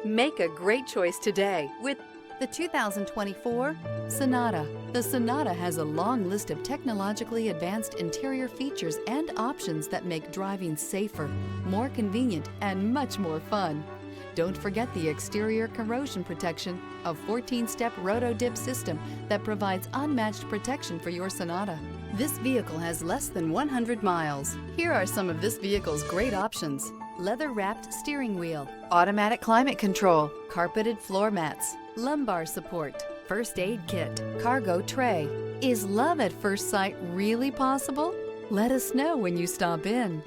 Make a great choice today with the 2024 Sonata. The Sonata has a long list of technologically advanced interior features and options that make driving safer, more convenient, and much more fun. Don't forget the exterior corrosion protection, a 14-step roto-dip system that provides unmatched protection for your Sonata. This vehicle has less than 100 miles. Here are some of this vehicle's great options: leather-wrapped steering wheel, automatic climate control, carpeted floor mats, lumbar support, first aid kit, cargo tray. Is love at first sight really possible? Let us know when you stop in.